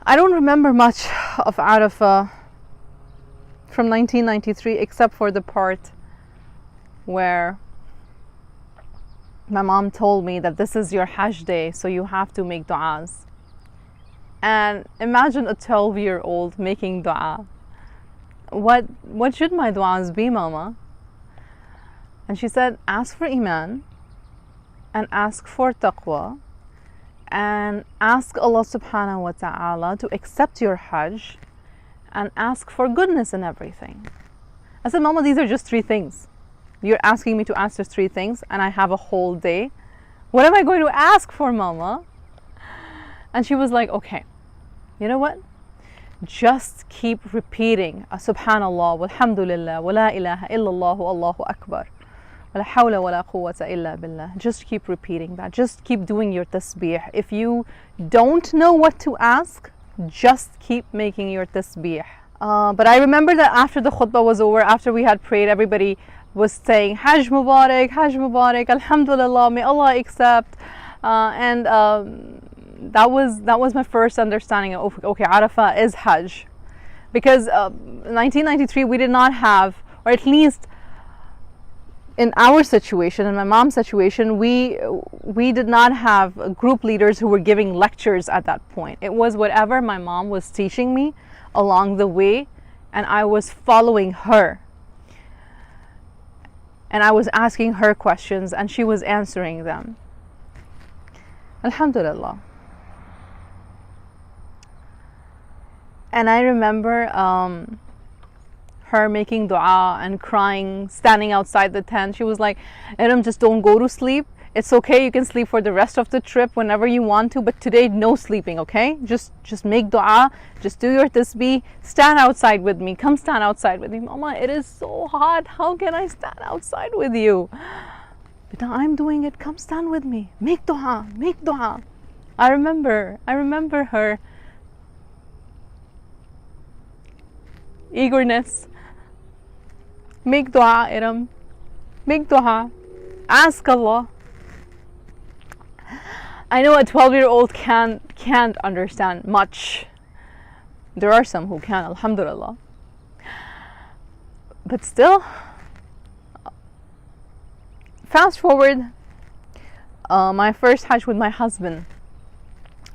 I don't remember much of Arafah from 1993 except for the part where my mom told me that this is your Hajj day, so you have to make du'as. And imagine a 12-year-old making du'a. What should my du'as be, Mama? And she said, ask for iman, and ask for taqwa, and ask Allah subhanahu wa ta'ala to accept your Hajj, and ask for goodness in everything. I said, Mama, these are just 3 things. You're asking me to answer 3 things, and I have a whole day. What am I going to ask for, Mama? And she was like, okay, you know what? Just keep repeating Subhanallah, walhamdulillah, wa la ilaha illallah, Allahu Akbar, wa la hawla wa la quwwata illa billah. Just keep repeating that. Just keep doing your tasbih. If you don't know what to ask, just keep making your tasbih. But I remember that after the khutbah was over, after we had prayed, everybody was saying Hajj Mubarak, Alhamdulillah, may Allah accept. That was my first understanding of, okay, Arafah is Hajj. Because 1993 we did not have, or at least in our situation, in my mom's situation, we did not have group leaders who were giving lectures at that point. It was whatever my mom was teaching me along the way, and I was following her. And I was asking her questions, and she was answering them. Alhamdulillah. And I remember her making dua and crying, standing outside the tent. She was like, Adam, just don't go to sleep. It's okay, you can sleep for the rest of the trip whenever you want to, but today no sleeping, okay? Just make dua, just do your tasbih, stand outside with me. Come stand outside with me. Mama, it is so hot. How can I stand outside with you? But now I'm doing it. Come stand with me. Make dua, make dua. I remember her eagerness. Make dua, Iram. Make dua. Ask Allah. I know a 12-year-old can't understand much. There are some who can, alhamdulillah. But still, fast forward, my first Hajj with my husband,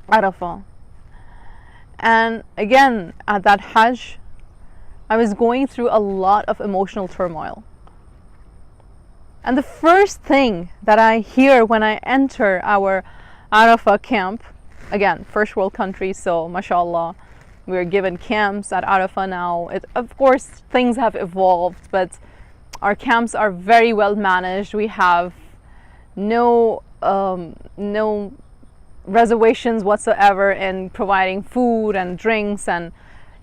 Arafah. And again, at that Hajj, I was going through a lot of emotional turmoil. And the first thing that I hear when I enter our Arafah camp, again, first world country, so mashallah, we're given camps at Arafah now. Of course, things have evolved, but our camps are very well managed. We have no reservations whatsoever in providing food and drinks and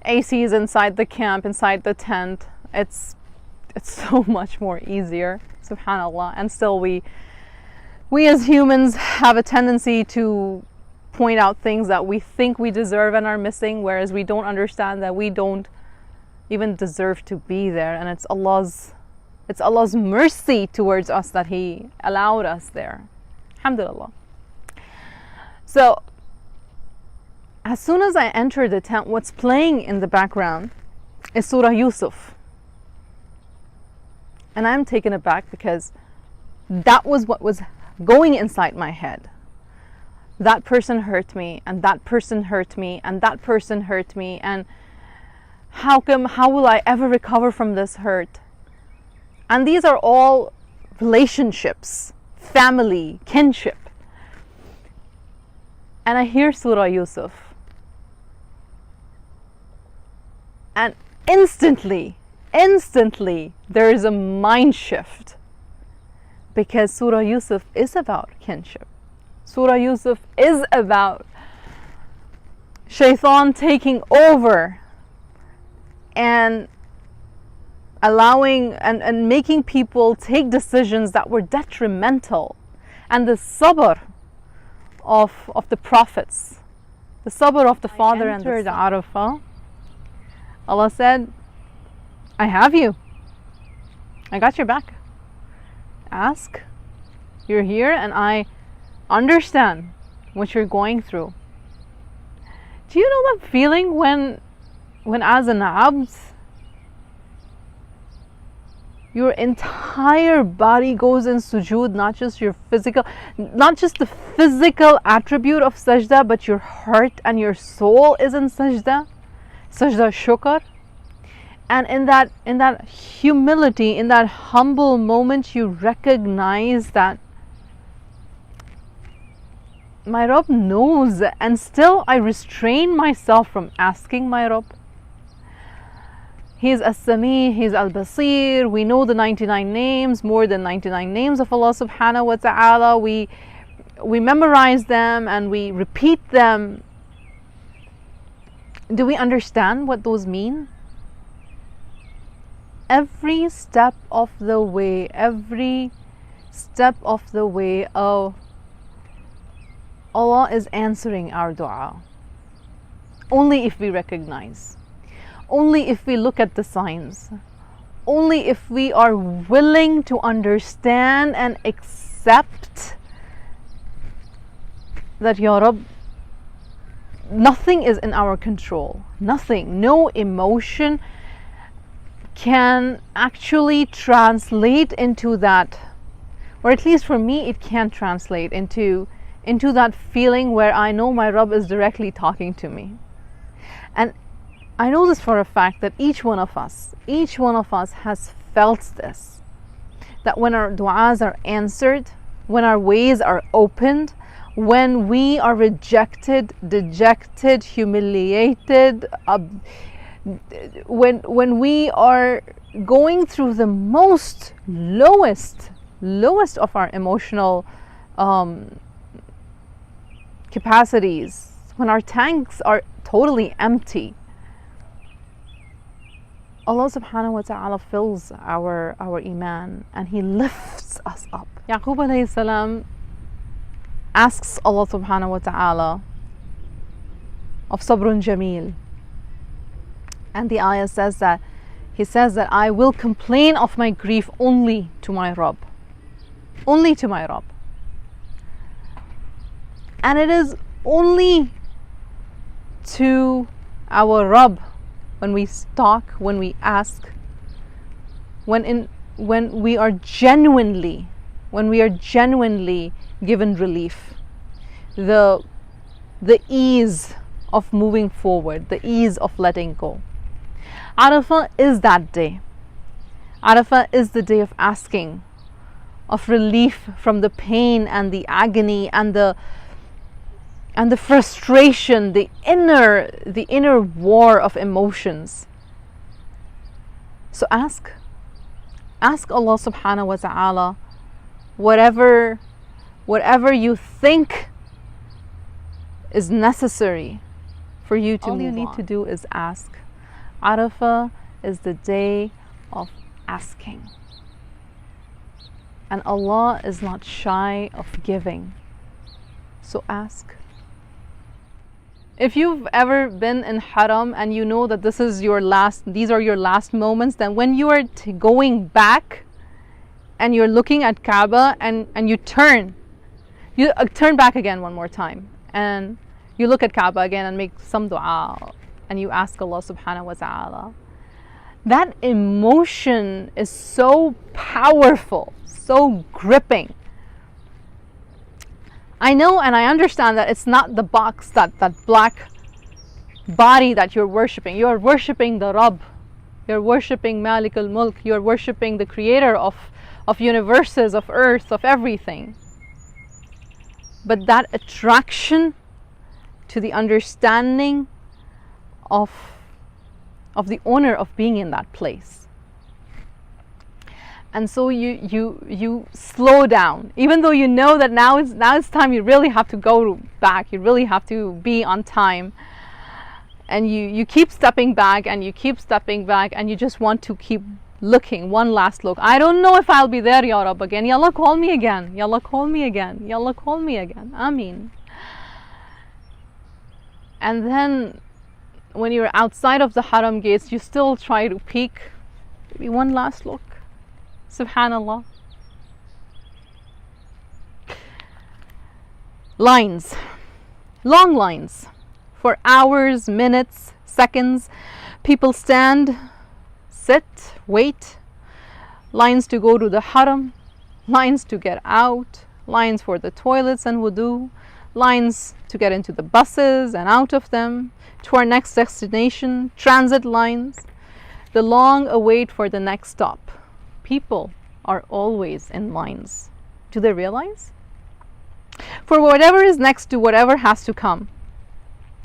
ACs inside the camp, inside the tent. It's so much more easier, subhanallah. And still we as humans have a tendency to point out things that we think we deserve and are missing, whereas we don't understand that we don't even deserve to be there, and it's Allah's mercy towards us that He allowed us there. Alhamdulillah. So as soon as I enter the tent, what's playing in the background is Surah Yusuf. And I'm taken aback because that was what was going inside my head. That person hurt me, and that person hurt me, and that person hurt me, and how will I ever recover from this hurt? And these are all relationships, family, kinship. And I hear Surah Yusuf. And instantly, there is a mind shift. Because Surah Yusuf is about kinship. Surah Yusuf is about shaitan taking over and allowing and making people take decisions that were detrimental. And the sabr of the prophets, the sabr of the father and the Arafah, Allah said, I have you. I got your back. Ask. You're here and I understand what you're going through. Do you know that feeling when as an abd, your entire body goes in sujood, not just the physical attribute of sajda, but your heart and your soul is in sajda shukr. And in that humility, in that humble moment, you recognize that my Rabb knows, and still I restrain myself from asking my Rabb. He's As-Sami, He's Al-Basir. We know the 99 names, more than 99 names of Allah subhanahu wa ta'ala. We memorize them and we repeat them. Do we understand what those mean? Every step of the way, oh, Allah is answering our dua. Only if we recognize. Only if we look at the signs. Only if we are willing to understand and accept that, Ya Rabb, nothing is in our control. Nothing. No emotion can actually translate into that, or at least for me it can translate into that feeling where I know my Rabb is directly talking to me. And I know this for a fact that each one of us has felt this, that when our du'as are answered, when our ways are opened, when we are rejected, dejected, humiliated, when we are going through the most lowest of our emotional capacities, when our tanks are totally empty, Allah subhanahu wa ta'ala fills our iman and He lifts us up. Yaqub alayhi salam asks Allah subhanahu wa ta'ala of sabrun jameel. And the ayah says that he says that I will complain of my grief only to my Rabb. Only to my Rabb. And it is only to our Rabb when we talk, when we ask, when we are genuinely given relief, the ease of moving forward, the ease of letting go. Arafah is that day. Arafah is the day of asking, of relief from the pain and the agony and the frustration, the inner war of emotions. So ask Allah subhanahu wa ta'ala whatever you think is necessary for you to move on. All you need to do is ask. Arafah is the day of asking. And Allah is not shy of giving. So ask. If you've ever been in Haram and you know that these are your last moments, then when you are going back and you're looking at Kaaba and you turn back again one more time and you look at Kaaba again and make some dua and you ask Allah subhanahu wa ta'ala, that emotion is so powerful, so gripping. I know and I understand that it's not the box, that black body that you're worshipping. You're worshipping the Rabb. You're worshipping Malik al-Mulk. You're worshipping the creator of universes, of earth, of everything. But that attraction to the understanding of the honor of being in that place. And so you slow down, even though you know that now it's time. You really have to go back. You really have to be on time. And you keep stepping back and you keep stepping back and you just want to keep looking, one last look. I don't know if I'll be there, Ya Rab, again. Ya Allah, call me again. Ya Allah, call me again. Ya Allah, call me again. Ameen. And then when you're outside of the Haram gates, you still try to peek. Maybe one last look. Subhanallah. Lines. Long lines For hours, minutes, seconds, people stand, sit, wait, lines to go to the haram, lines to get out, lines for the toilets and wudu, lines to get into the buses and out of them, to our next destination, transit lines, the long await for the next stop. People are always in lines. Do they realize? For whatever is next to whatever has to come.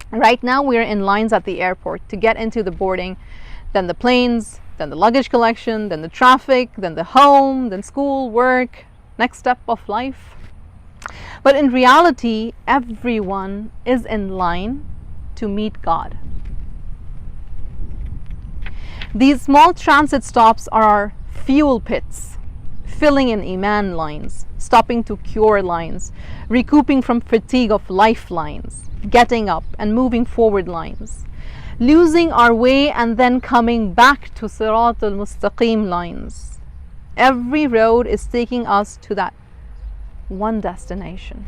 Right now we are in lines at the airport to get into the boarding, then the planes, then the luggage collection, then the traffic, then the home, then school, work, next step of life. But in reality, everyone is in line to meet God. These small transit stops are our fuel pits, filling in Iman lines, stopping to cure lines, recouping from fatigue of life lines, getting up and moving forward lines, losing our way and then coming back to Sirat al-Mustaqim lines. Every road is taking us to that one destination,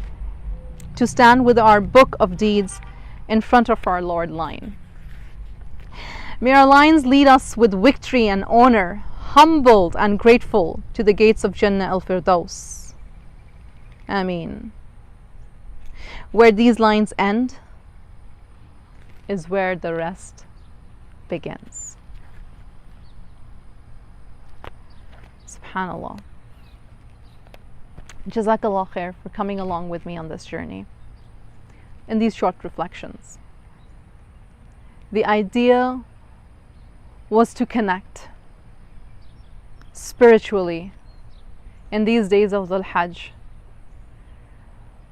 to stand with our book of deeds in front of our Lord line. May our lines lead us with victory and honor, humbled and grateful to the gates of Jannah al-Firdaus. Ameen. Where these lines end is where the rest begins. Subhanallah. Jazakallah khair for coming along with me on this journey. In these short reflections, the idea was to connect spiritually in these days of the Hajj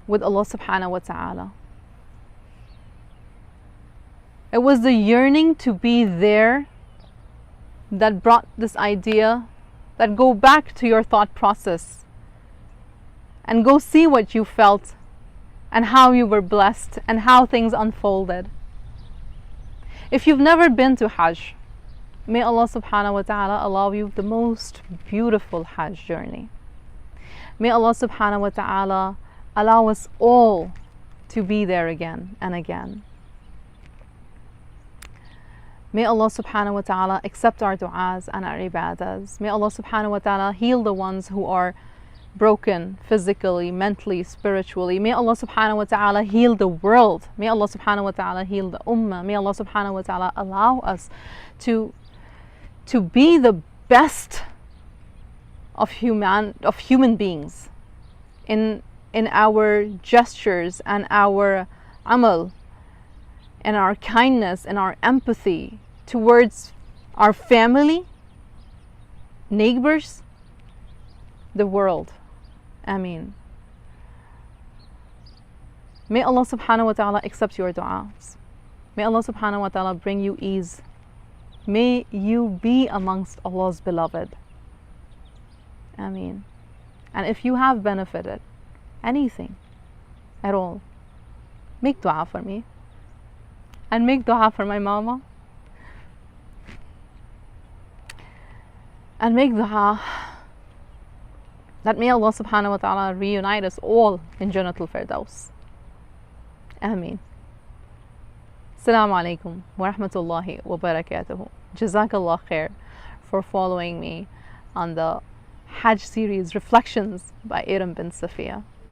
with Allah subhanahu wa ta'ala. It was the yearning to be there that brought this idea, that go back to your thought process and go see what you felt and how you were blessed and how things unfolded. If you've never been to Hajj, may Allah subhanahu wa ta'ala allow you the most beautiful Hajj journey. May Allah subhanahu wa ta'ala allow us all to be there again and again. May Allah subhanahu wa ta'ala accept our du'as and our ibadas. May Allah subhanahu wa ta'ala heal the ones who are broken physically, mentally, spiritually. May Allah subhanahu wa ta'ala heal the world. May Allah subhanahu wa ta'ala heal the ummah. May Allah subhanahu wa ta'ala allow us to be the best of human beings in our gestures and our amal and our kindness and our empathy towards our family, neighbors, the world. Ameen. May Allah subhanahu wa ta'ala accept your du'as. May Allah subhanahu wa ta'ala bring you ease. May you be amongst Allah's beloved. Ameen. And if you have benefited anything at all, make dua for me. And make dua for my mama. And make dua that may Allah subhanahu wa ta'ala reunite us all in Jannatul Firdaus. Ameen. Assalamu alaikum wa rahmatullahi wa barakatuhu. Jazakallah khair for following me on the Hajj series Reflections by Yearn bin Safiya.